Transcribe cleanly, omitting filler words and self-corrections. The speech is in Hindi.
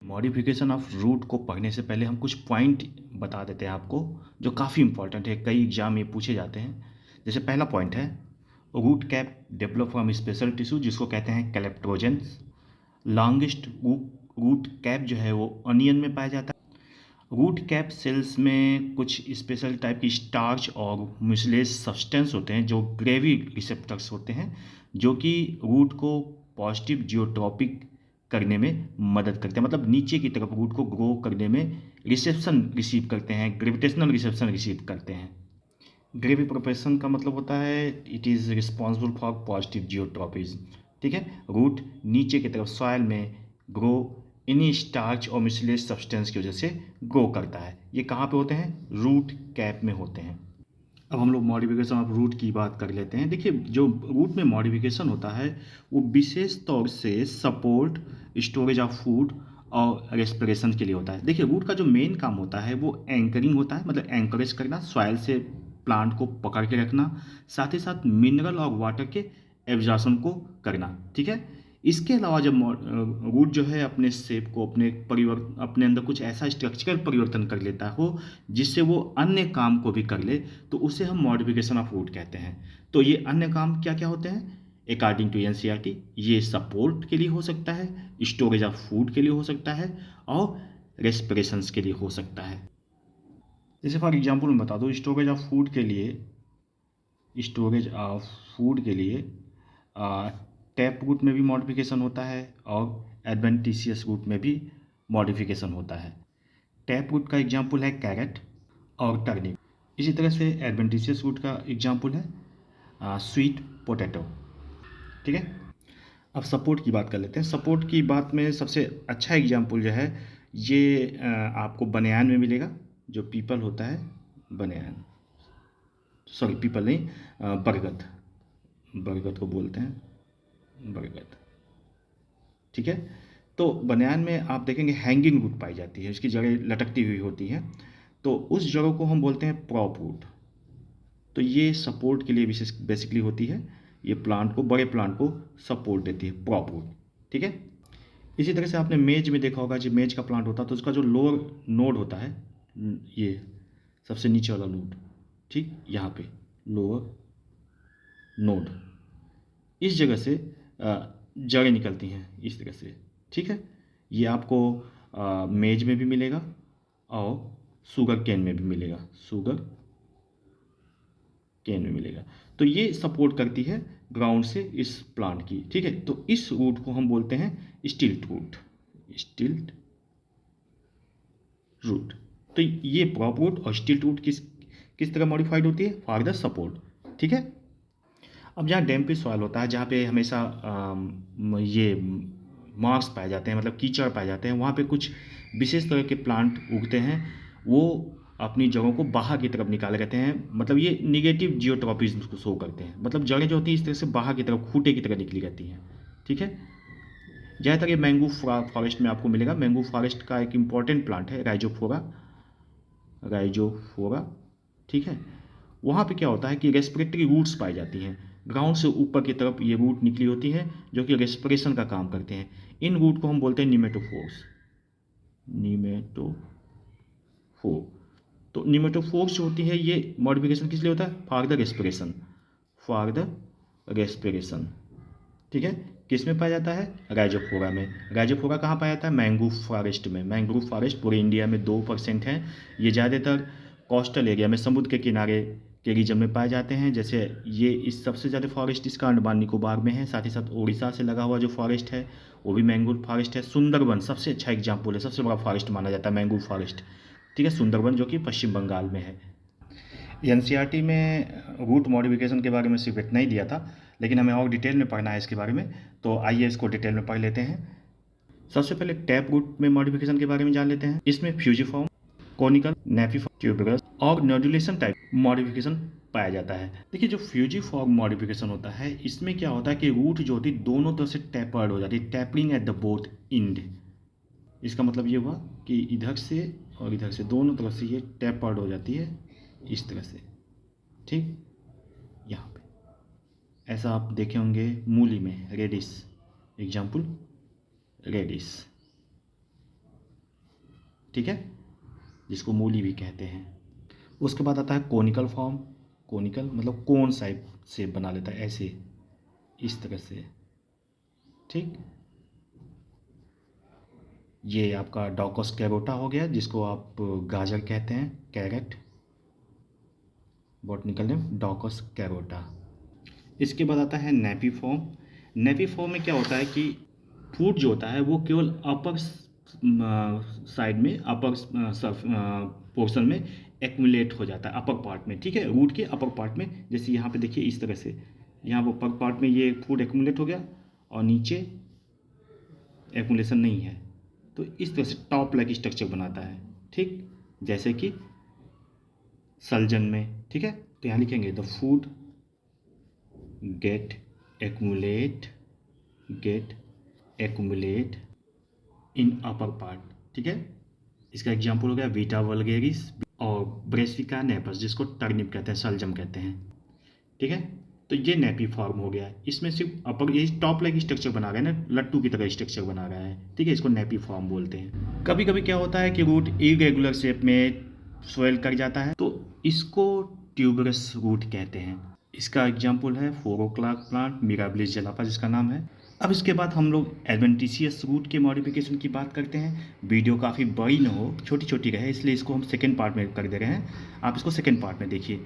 मॉडिफिकेशन ऑफ रूट को पढ़ने से पहले हम कुछ पॉइंट बता देते हैं आपको, जो काफ़ी इंपॉर्टेंट है। कई एग्जाम में पूछे जाते हैं। जैसे पहला पॉइंट है, root cap develop from special tissue, जिसको कहते हैं कैलेप्टोजेंस। लॉन्गेस्ट रूट कैप जो है वो अनियन में पाया जाता है। रूट कैप सेल्स में कुछ स्पेशल टाइप की स्टार्च और म्यूसिलेज सब्सटेंस होते हैं, जो ग्रेवी रिसेप्टर्स होते हैं, जो कि रूट को पॉजिटिव जियोट्रॉपिक करने में मदद करते हैं। मतलब नीचे की तरफ रूट को ग्रो करने में रिसेप्शन रिसीव करते हैं, ग्रेविटेशनल रिसेप्शन रिसीव करते हैं। ग्रेवी प्रोपेशन का मतलब होता है it is responsible for positive geotropism. ठीक है, रूट नीचे की तरफ सॉयल में ग्रो इन्हीं स्टार्च और मिसलेज सब्सटेंस की वजह से ग्रो करता है। ये कहाँ पे होते हैं? रूट कैप में होते हैं। अब हम लोग मॉडिफिकेशन ऑफ रूट की बात कर लेते हैं। देखिए, जो रूट में मॉडिफिकेशन होता है वो विशेष तौर से सपोर्ट, स्टोरेज ऑफ फूड और रेस्पिरेशन के लिए होता है। देखिए, रूट का जो मेन काम होता है वो एंकरिंग होता है, मतलब एंकरेज करना, सॉइल से प्लांट को पकड़ के रखना, साथ ही साथ मिनरल और वाटर के एब्जॉर्प्शन को करना। ठीक है, इसके अलावा जब रूट जो है अपने शेप को अपने अंदर कुछ ऐसा स्ट्रक्चरल परिवर्तन कर लेता हो जिससे वो अन्य काम को भी कर ले, तो उसे हम मॉडिफिकेशन ऑफ रूट कहते हैं। तो ये अन्य काम क्या क्या होते हैं? अकॉर्डिंग टू एनसीईआरटी, ये सपोर्ट के लिए हो सकता है, स्टोरेज ऑफ फूड के लिए हो सकता है, और रेस्पिरेशंस के लिए हो सकता है। जैसे फॉर एग्जांपल मैं बता दूँ, स्टोरेज ऑफ फूड के लिए टैप रूट में भी मॉडिफिकेशन होता है और एडवेंटिशियस रूट में भी मॉडिफिकेशन होता है। टैप रूट का एग्जांपल है कैरेट और टर्निप। इसी तरह से एडवेंटिशियस रूट का एग्जांपल है स्वीट पोटैटो। ठीक है, अब सपोर्ट की बात कर लेते हैं। सपोर्ट की बात में सबसे अच्छा एग्जांपल जो है ये आपको बनियान में मिलेगा। जो पीपल होता है, बनियान, सॉरी पीपल नहीं, बरगद, बरगद को बोलते हैं बरगद। ठीक है, तो बनियान में आप देखेंगे हैंगिंग रूट पाई जाती है, उसकी जड़ें लटकती हुई होती हैं, तो उस जड़ों को हम बोलते हैं प्रॉप रूट। तो ये सपोर्ट के लिए विशेष बेसिकली होती है। ये प्लांट को, बड़े प्लांट को सपोर्ट देती है प्रॉप रूट। ठीक है, इसी तरह से आपने मेज में देखा होगा, जब मेज का प्लांट होता है तो उसका जो लोअर नोड होता है, ये सबसे नीचे वाला नोड, ठीक यहाँ पे लोअर नोड, इस जगह से जड़ें निकलती हैं इस तरह से। ठीक है, ये आपको मेज में भी मिलेगा और शुगर केन में भी मिलेगा, शुगर केन में मिलेगा। तो ये सपोर्ट करती है ग्राउंड से इस प्लांट की। ठीक है, तो इस रूट को हम बोलते हैं स्टिल्ट रूट, स्टिल्ट रूट। तो ये प्रॉप रूट और स्टिल्ट रूट किस किस तरह मॉडिफाइड होती है? For the support. ठीक है, अब जहाँ डैम्पी सॉइल होता है, जहाँ पे हमेशा ये मार्क्स पाए जाते हैं, मतलब कीचड़ पाए जाते हैं, वहाँ पे कुछ विशेष तरह के प्लांट उगते हैं। वो अपनी जड़ों को बाहर की तरफ निकाले रहते हैं, मतलब ये निगेटिव जियोट्रॉपिज्म को शो करते हैं। मतलब जड़ें जो होती हैं इस तरह से बाहर की तरफ खूंटे की तरह निकली रहती हैं। ठीक है, ज़्यादातर ये मैंगो फॉरेस्ट में आपको मिलेगा। मैंगो फॉरेस्ट का एक इम्पॉर्टेंट प्लांट है राइजोफोरा, राइजोफोरा। ठीक है, वहाँ पे क्या होता है कि रेस्पिरेटरी रूट्स पाई जाती हैं। ग्राउंड से ऊपर की तरफ ये रूट निकली होती हैं जो कि रेस्पिरेशन का काम करते हैं। इन रूट को हम बोलते हैं निमेटोफोर्स, निमेटोफोर। तो निमेटोफोर्स जो होती है ये मॉडिफिकेशन किस लिए होता है? For the respiration, for the respiration. ठीक है, किस में पाया जाता है? राइजोफोरा में। राइजोफोरा कहाँ पाया जाता है? मैंग्रोव फॉरेस्ट में। मैंग्रोव फॉरेस्ट पूरे इंडिया में 2% हैं। ये ज़्यादातर कोस्टल एरिया में, समुद्र के किनारे के रीजन में पाए जाते हैं। जैसे ये इस सबसे ज़्यादा फॉरेस्ट इसका अंडमान निकोबार में है। साथ ही साथ उड़ीसा से लगा हुआ जो फॉरेस्ट है वो भी मैंग्रोव फॉरेस्ट है। सुंदरबन सबसे अच्छा एग्जाम्पल है, सबसे बड़ा फॉरेस्ट माना जाता है मैंग्रोव फॉरेस्ट। ठीक है, सुंदरबन जो कि पश्चिम बंगाल में है। एनसीईआरटी में रूट मॉडिफिकेशन के बारे में सिर्फ इतना ही दिया था, लेकिन हमें और डिटेल में पढ़ना है इसके बारे में, तो आइए इसको डिटेल में पढ़ लेते हैं। सबसे पहले टैप रूट में मॉडिफिकेशन के बारे में जान लेते हैं। इसमें फ्यूजिफॉर्म, कोनिकल, नेफिफॉर्म, ट्यूबरस और नोडुलेशन टाइप मॉडिफिकेशन पाया जाता है। देखिए, जो फ्यूजिफॉर्म मॉडिफिकेशन होता है इसमें क्या होता है कि रूट जो होती है दोनों तरफ से टैपर्ड हो जाती है, tapering at the both end. इसका मतलब ये हुआ कि इधर से और इधर से दोनों तरफ से ये टैपर्ड हो जाती है इस तरह से। ठीक, यहाँ पे ऐसा आप देखे होंगे मूली में, रेडिस, एग्जाम्पल रेडिस। ठीक है, जिसको मूली भी कहते हैं। उसके बाद आता है कोनिकल फॉर्म। कोनिकल मतलब कोन साइप से बना लेता है, ऐसे इस तरह से, ठीक। ये आपका डॉकस कैरोटा हो गया, जिसको आप गाजर कहते हैं, carat, botanical name Daukaus carota. इसके बाद आता है नेपी फॉर्म। नेपी फॉर्म में क्या होता है कि फूड जो होता है वो केवल अपर साइड में, अपर पोर्शन में एक्यूमुलेट हो जाता है, अपर पार्ट में, ठीक है, रूट के अपर पार्ट में। जैसे यहाँ पे देखिए इस तरह से, यहाँ पर अपर पार्ट में ये फूड एक्यूमुलेट हो गया और नीचे एक्यूमुलेशन नहीं है, तो इस तरह से टॉप लाइक स्ट्रक्चर बनाता है, ठीक, जैसे कि सलजन में, ठीक है। तो यहाँ लिखेंगे the food gate accumulate in upper part, ठीक है। इसका एग्जाम्पल हो गया वीटा वल्गेरिस और ब्रेसिका नेपस, जिसको टर्निप कहते हैं, सलजम कहते हैं, ठीक है। तो ये नेपी फॉर्म हो गया, इसमें सिर्फ अपर ये टॉप लाइक स्ट्रक्चर बना रहा है ना, लट्टू की तरह स्ट्रक्चर बना रहा है, ठीक है, इसको नेपी फॉर्म बोलते हैं। कभी कभी क्या होता है कि रूट इरेगुलर शेप में स्वेल कर जाता है, तो इसको ट्यूबरस रूट कहते हैं। इसका एग्जाम्पल है फोरोक्लाक प्लांट, मिराबिलिस जलापा जिसका नाम है। अब इसके बाद हम लोग एडवेंटिशियस रूट के मॉडिफिकेशन की बात करते हैं। वीडियो काफ़ी बड़ी ना हो, छोटी छोटी रहे, इसलिए इसको हम सेकेंड पार्ट में कर दे रहे हैं, आप इसको सेकेंड पार्ट में देखिए।